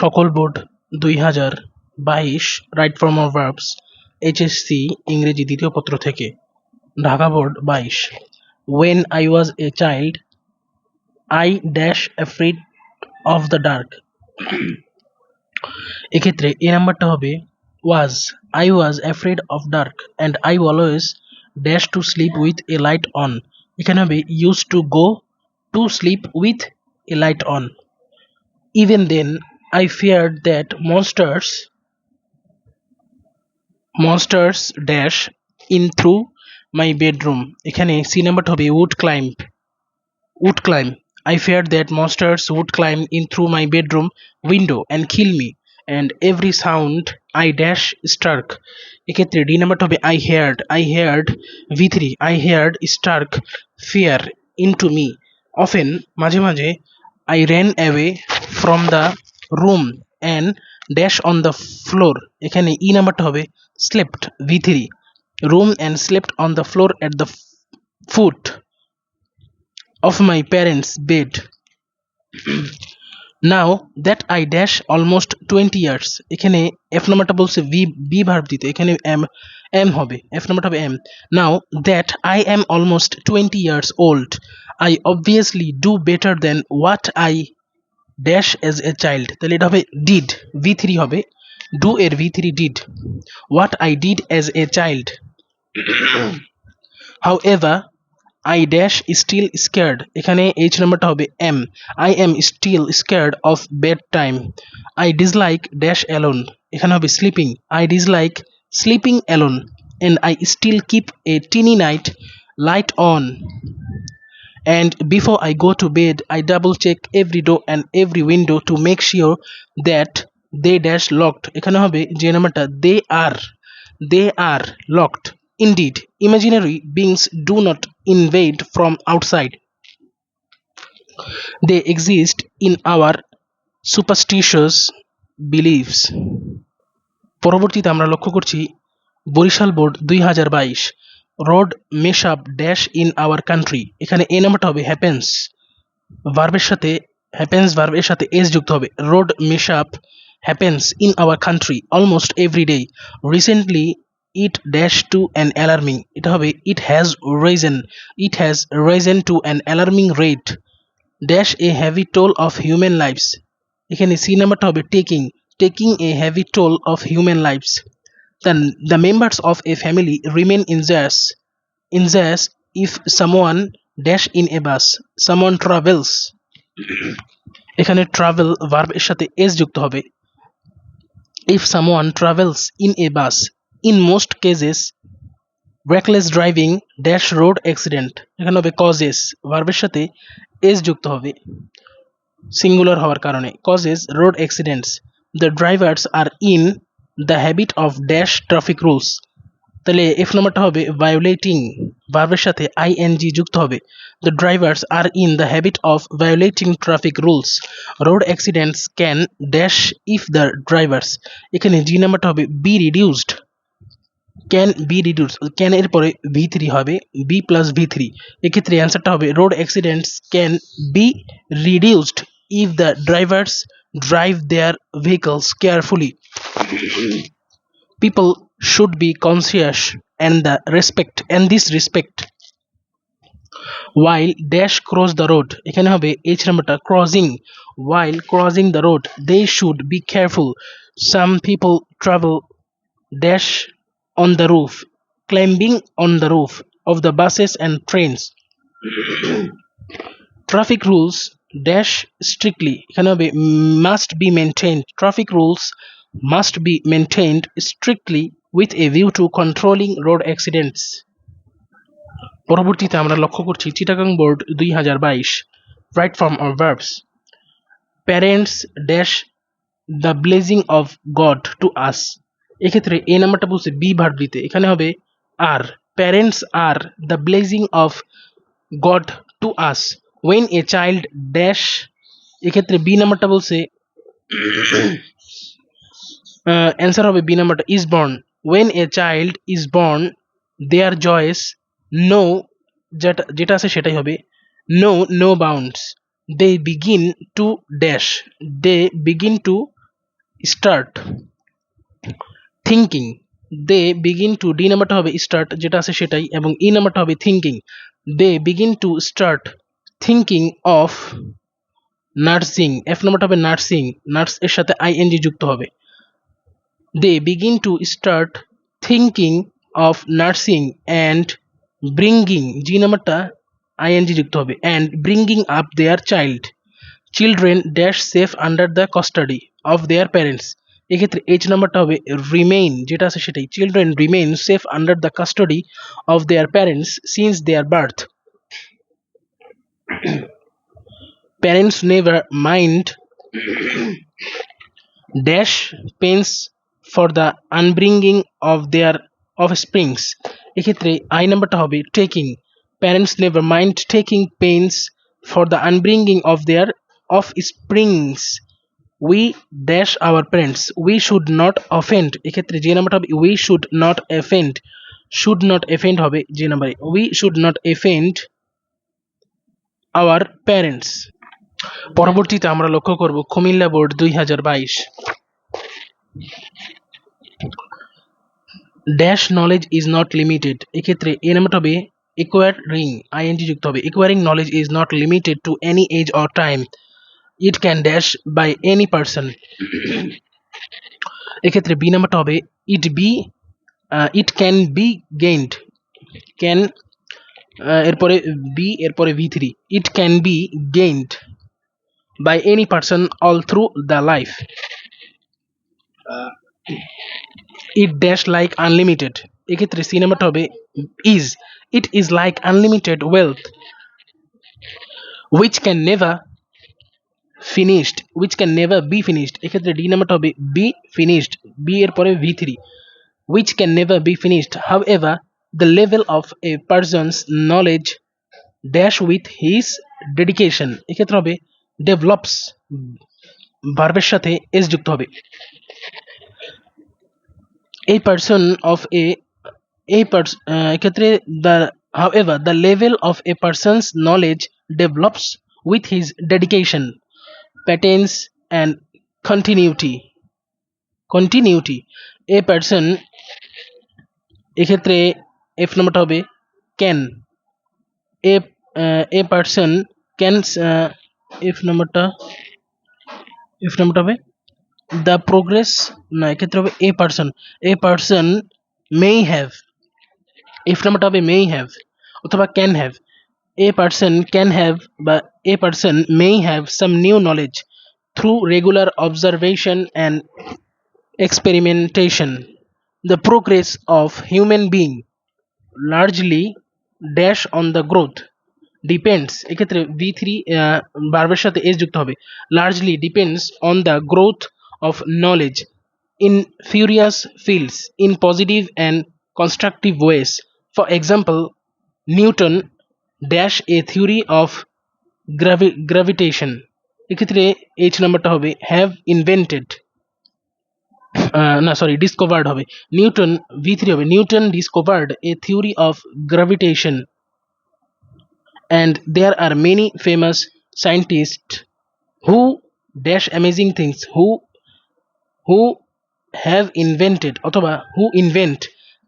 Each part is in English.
সকল board 2022 right form of verbs HSC ইংরেজি দ্বিতীয় পত্র থেকে Dhaka board 22 When I was a child I dash afraid of the dark এক্ষেত্রে এ নাম্বারটা হবে was I was afraid of dark and I always dash to sleep with a light on এখানে হবে used to go to sleep with a light on even then I feared that monsters dash in through my bedroom এখানে C নাম্বারটা হবে would climb I feared that monsters would climb in through my bedroom window and kill me and every sound I dash struck এক্ষেত্রে D নাম্বারটা হবে I heard v3 I heard struck fear into me often মাঝে মাঝে I ran away from the room and dash on the floor এখানে ই নাম্বারটা হবে slept v3 room and slept on the floor at the foot of my parents' bed. Now that I dash almost 20 years এখানে F নাম্বারটা বলছে B verb দিতে এখানে M হবে F নাম্বারটা হবে M Now that I am almost 20 years old I obviously do better than what I dash as a child তাহলে এটা হবে did v3 হবে do এর v3 did what I did as a child however I dash still scared এখানে h নাম্বারটা হবে m I am still scared of bedtime I dislike dash alone এখানে হবে sleeping I dislike sleeping alone and I still keep a teeny night light on and before I go to bed I double check every door and every window to make sure that they dash locked এখানে হবে যে নাম্বারটা they are locked indeed imaginary beings do not invade from outside they exist in our superstitious beliefs পরবর্তীতে আমরা লক্ষ্য করছি Barishal board 2022 road mishap dash in our country এখানে A নাম্বারটা হবে হ্যাপেন্স ভার্বের সাথে এস যুক্ত হবে road মেশআপ happens in our country almost every day recently it dash to an alarming এটা হবে it has risen to an alarming rate dash a heavy toll of human lives এখানে C নাম্বারটা হবে taking a heavy toll of human lives then the members of a family remain injurious if someone dash in a bus someone travels এখানে travel verb এর সাথে s যুক্ত হবে if someone travels in a bus in most cases reckless driving dash road accident এখানে হবে causes ভার্বের সাথে s যুক্ত হবে সিঙ্গুলার হওয়ার কারণে causes road accidents the drivers are in the habit of dash traffic rules তাহলে এফ নাম্বারটা হবে violating ভার্বের সাথে ing যুক্ত হবে the drivers are in the habit of violating traffic rules road accidents can dash if the drivers এখানে জি নাম্বারটা হবে be reduced can এর পরে v3 হবে b plus v3 এক্ষেত্রে অ্যান্সারটা হবে road accidents can be reduced if the drivers drive their vehicles carefully people should be conscious and this respect while dash cross the road এখানে হবে h নাম্বারটা while crossing the road they should be careful some people travel dash on the roof climbing on the roof of the buses and trains traffic rules dash strictly এখানে হবে traffic rules must be maintained strictly with a view to controlling road accidents পরবর্তীতে আমরা লক্ষ্য করছি Chittagong board 2022 right form of verbs parents dash the blessing of God to us এক্ষেত্রে A নাম্বারটা বলছে B verb দিতে এখানে হবে আর প্যারেন্টস আর the blessing of God to us when a child dash এক্ষেত্রে বি নাম্বারটা বলছে অ্যান্সার হবে বি নাম্বারটা is born when a child is born their joys know যেটা আছে সেটাই হবে no bounds they begin to start thinking, they begin to d নাম্বারটা হবে start যেটা আছে সেটাই এবং e নাম্বারটা হবে thinking, they begin to start thinking of nursing, f নাম্বারটা হবে nursing, নার্স এর সাথে ing যুক্ত হবে, they begin to start thinking of nursing and bringing, g নাম্বারটা ing যুক্ত হবে, and bringing up their child, children dash safe under the custody of their parents, এক্ষেত্রে h নাম্বারটা হবে remain যেটা আছে সেটাই, children remain safe under the custody of their parents since their birth, parents never mind dash pains for the unbringing of their offsprings, এক্ষেত্রে I নাম্বারটা হবে taking, parents never mind taking pains for the unbringing of their offsprings, we dash our parents, we should not offend, এক্ষেত্রে যে নাম্বারটা হবে we should not offend হবে যে নাম্বারে, we should not offend our parents। পরবর্তীতে আমরা লক্ষ্য করব Comilla board 2022, dash knowledge is not limited, এক্ষেত্রে এ নাম্বারটা হবে acquiring, ing যুক্ত হবে, acquiring knowledge is not limited to any age or time, it can dash by any person, এক্ষেত্রে বি নাম্বারটা হবে it can be gained, can এরপরে B এরপরে v3, it can be gained by any person all through the life, it dash like unlimited, এক্ষেত্রে C নাম্বারটা হবে is, it is like unlimited wealth, which can never be finished, এক্ষেত্রে D নাম্বারটা হবে be finished, B এর পরে v3, which can never be finished, however the level of a person's knowledge dash with his dedication, এক্ষেত্রে হবে develops, ভার্বের সাথে s যুক্ত হবে, a person of এক্ষেত্রে however the level of a person's knowledge develops with his dedication, patterns and continuity, a person, এক্ষেত্রে f নাম্বারটা হবে can, a person can, f নাম্বারটা হবে the progress, না এক্ষেত্রে হবে a person may have, f নাম্বারটা হবে may have অথবা can have, a person can have বা a person may have some new knowledge through regular observation and experimentation, the progress of human being largely dash on the growth depends, এক্ষেত্রে v3 ভার্বের সাথে s যুক্ত হবে, largely depends on the growth of knowledge in various fields in positive and constructive ways, for example Newton dash a theory of gravitation, এক্ষেত্রে h নাম্বারটা হবে have invented, না sorry discovered হবে, নিউটন v3 হবে Newton discovered a theory of gravitation, and there are many famous scientists who dash amazing things, who have invented অথবা who invent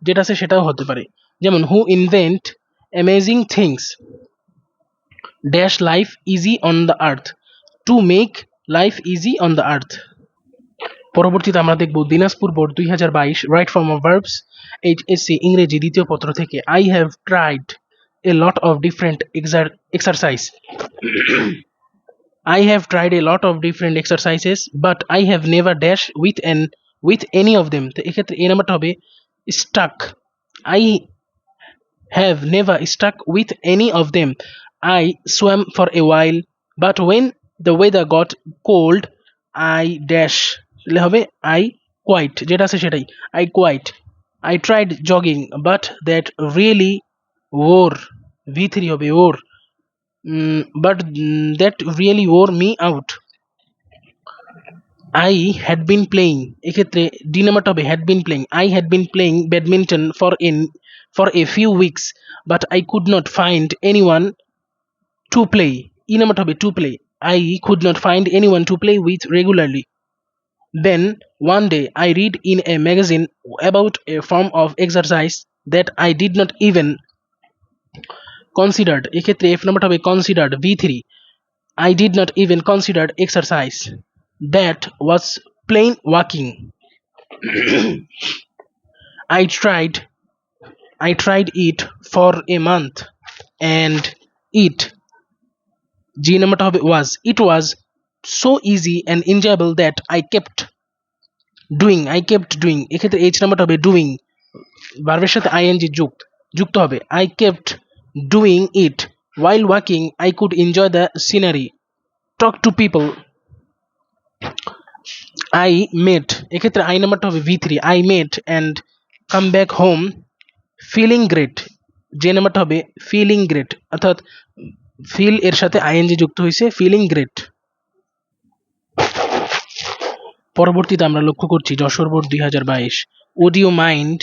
যেটা আছে সেটাও হতে পারে, যেমন who invent amazing things dash life easy on the earth, to make life easy on the earth। পরবর্তীতে আমরা দেখব Dinajpur board 2022, right form of verbs, HSC ইংরেজি দ্বিতীয় পত্র থেকে, I have tried a lot of different exercise, I have tried a lot of different exercises but I have never dash with any of them, তো এক্ষেত্রে এই নাম্বারটা হবে stuck, I have never stuck with any of them, I swam for a while but when the weather got cold I dash, তাহলে হবে I quite যেটা আছে সেটাই, I quite, I tried jogging but that really wore, v3 হবে wore, but that really wore me out, I had been playing, এক্ষেত্রে D নাম্বারটা হবে had been playing, I had been playing badminton for a few weeks but I could not find anyone to play, ই নাম্বারটা হবে to play, I could not find anyone to play with regularly, Then one day I read in a magazine about a form of exercise that I did not even considered. এক্ষেত্রে F নাম্বারটা হবে considered V3. I did not even consider exercise. That was plain walking. I tried I tried it for a month and it G নাম্বারটা হবে was. It was so easy and enjoyable that I kept doing এক্ষেত্রে H নাম্বারটা হবে doing ভার্বের সাথে ing যুক্ত হবে I kept doing it while walking. I could enjoy the scenery, talk to people I met এক্ষেত্রে I নাম্বারটা হবে V3 I met and come back home feeling great. যে নাম্বারটা হবে feeling great অর্থাৎ feel এর সাথে ing যুক্ত হয়েছে feeling great। পরবর্তীতে আমরা লক্ষ্য করছি Jessore board 2022 would you mind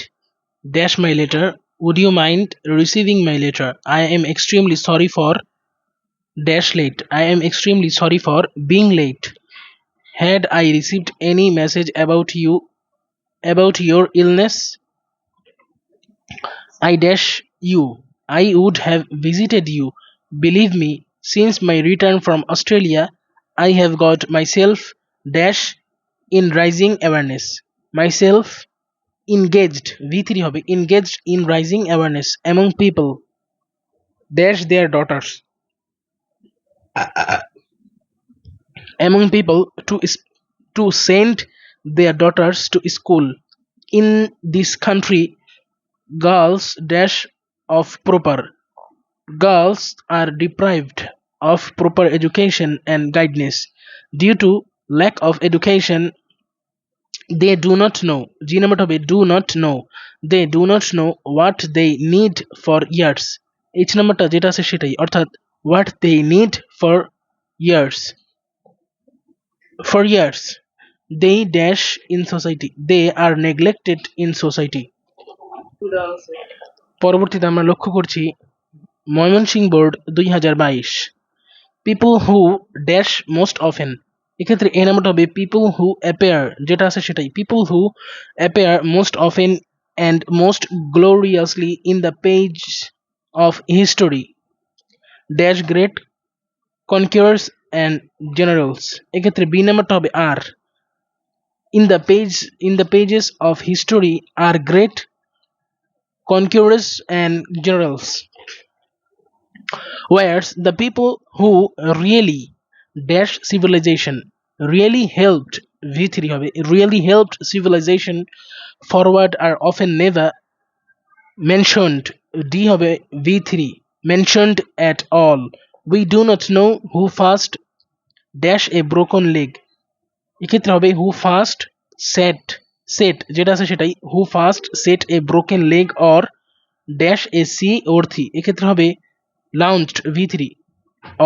dash my letter, would you mind receiving my letter? I am extremely sorry for dash late, I am extremely sorry for being late. Had I received any message about your illness, I dash you, I would have visited you. Believe me, since my return from Australia, I have got myself dash in rising awareness. Myself engaged V3 হবে engaged in rising awareness among people dash their daughters among people to send their daughters to school. In this country, girls dash of proper girls are deprived of proper education and guidance. Due to lack of education, they do not know G নাম্বারটা হবে do not know, they do not know what they need for years. H নাম্বারটা যেটা আছে সেটাই অর্থাৎ what they need for years they dash in society, they are neglected in society। পরবর্তীতে আমরা লক্ষ্য করছি Mymensingh board 2022 people who dash most often এক্ষেত্রে এই নাম্বারটা হবে people who appear যেটা আছে সেটাই people who appear most often and most gloriously in the page of history dash great conquerors and generals এক্ষেত্রে বি নাম্বারটা হবে আর in the pages of history are great conquerors and generals, whereas the people who really dash civilization really helped V3 হবে really helped civilization forward are often never mentioned D হবে V3 mentioned at all. We do not know who first dash a broken leg এক্ষেত্রে হবে who first set যেটা আছে সেটাই who first set a broken leg or dash a sea worthy এক্ষেত্রে হবে launched V3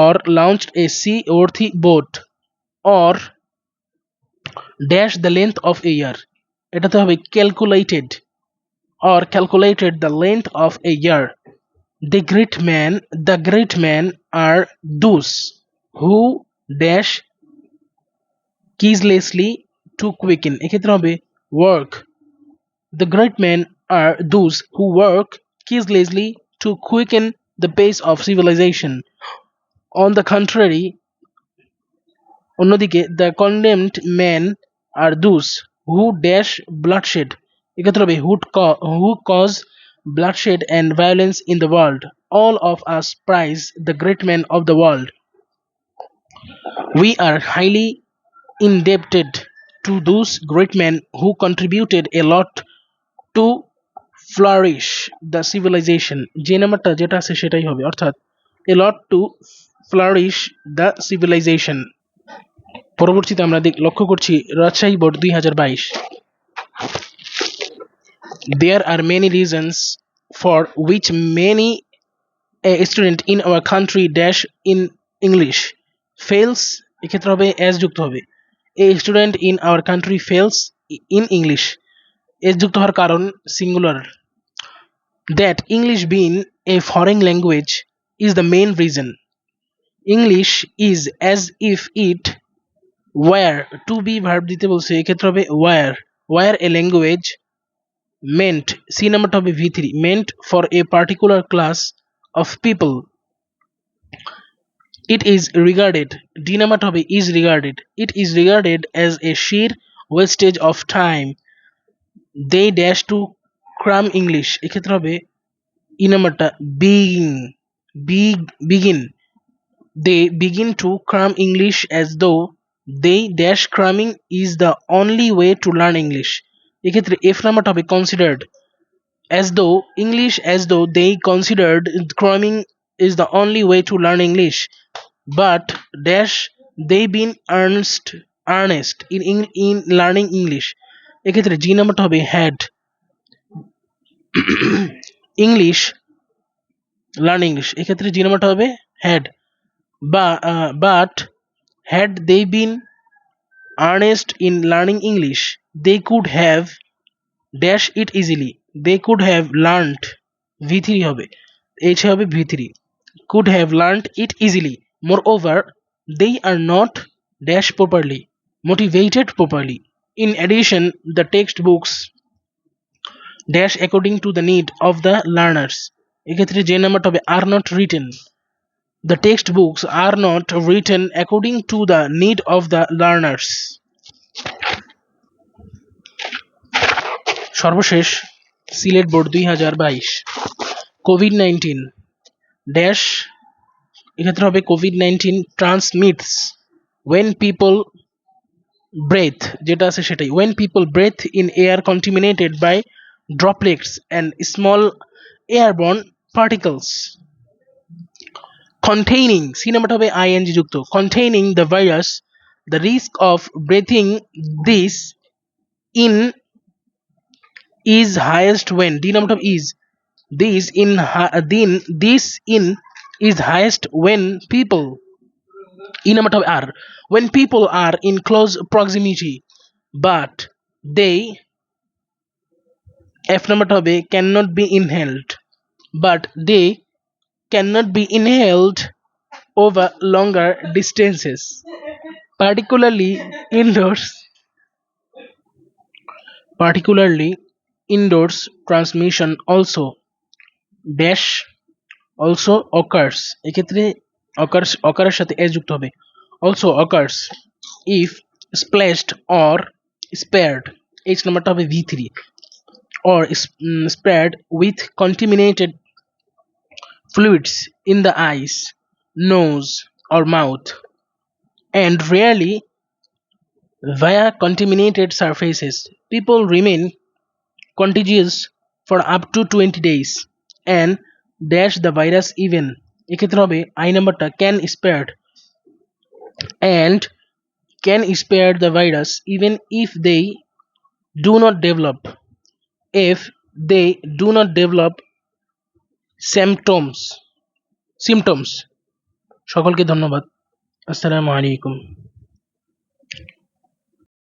or launched a sea worthy boat or dash the length of a year এটাতে হবে calculated the length of a year. The great men are those who dash ceaselessly to quicken এক্ষেত্রে হবে work. The great men are those who work ceaselessly to quicken the pace of civilization. On the contrary, অন্যদিকে the condemned men are those who dash bloodshed এক্ষেত্রে হবে who cause bloodshed and violence in the world. All of us prize the great men of the world. We are highly indebted to those great men who contributed a lot to flourish the civilization যে নাম্বারটা যেটা আছে সেটাই হবে অর্থাৎ a lot to flourish the civilization। পরবর্তীতে আমরা লক্ষ্য করছি Rajshahi board 2022 there are many reasons for which many a student in our country dash in English fails এক্ষেত্রে হবে as যুক্ত হবে a student in our country fails in English as যুক্ত হওয়ার কারণ singular that English being a foreign language is the main reason. English is as if it were to be verb দিতে বলছে, এক্ষেত্রে হবে were. Were a language meant, সি নাম্বারটা হবে V3, meant for a particular class of people, it is regarded, D নাম্বারটা হবে is regarded, it is regarded as a sheer wastage of time, they dash to cram English, এক্ষেত্রে হবে ই নাম্বারটা begin, they begin to cram English as though they dash cramming is the only way to learn English, এক্ষেত্রে F নাম্বারটা হবে considered, as though they considered cramming is the only way to learn English, but dash they been earnest in learning English, এক্ষেত্রে জি নাম্বারটা হবে had English learn English, এক্ষেত্রে জি নাম্বারটা হবে had, but had they been earnest in learning English they could have dash it easily, they could have learned, V3 হবে, H হবে V3, could have learned it easily, moreover they are not dash properly motivated properly, in addition the textbooks dash according to the need of the learners, এক্ষেত্রে যে নাম্বারটা হবে are not written, the textbooks are not written according to the need of the learners। সর্বশেষ Sylhet board 2022 COVID-19 dash, এক্ষেত্রে হবে COVID-19 ট্রান্সমিটস when people breathe, যেটা আছে সেটাই, when people breathe in air contaminated by droplets and small airborne particles containing, C নাম্বারটা হবে ing যুক্ত, containing the virus, the risk of breathing this in is highest when, d নাম্বারটা is this in is highest when people, e নাম্বারটা হবে are, when people are in close proximity but they, f নাম্বারটা হবে cannot be inhaled, but they cannot be inhaled over longer distances, particularly indoors, particularly indoors transmission also dash also occurs, এক্ষেত্রে occurs সাথে s যুক্ত হবে, also occurs if splashed or spared, h নাম্বারটা হবে V3, or spared with contaminated fluids in the eyes, nose or mouth, and rarely via contaminated surfaces, people remain contagious for up to 20 days and dash the virus even, এক্ষেত্রে হবে I নাম্বারটা can spared, and can spare the virus even if they do not develop, if they do not develop symptoms। সকলকে ধন্যবাদ। আসসালামু আলাইকুম।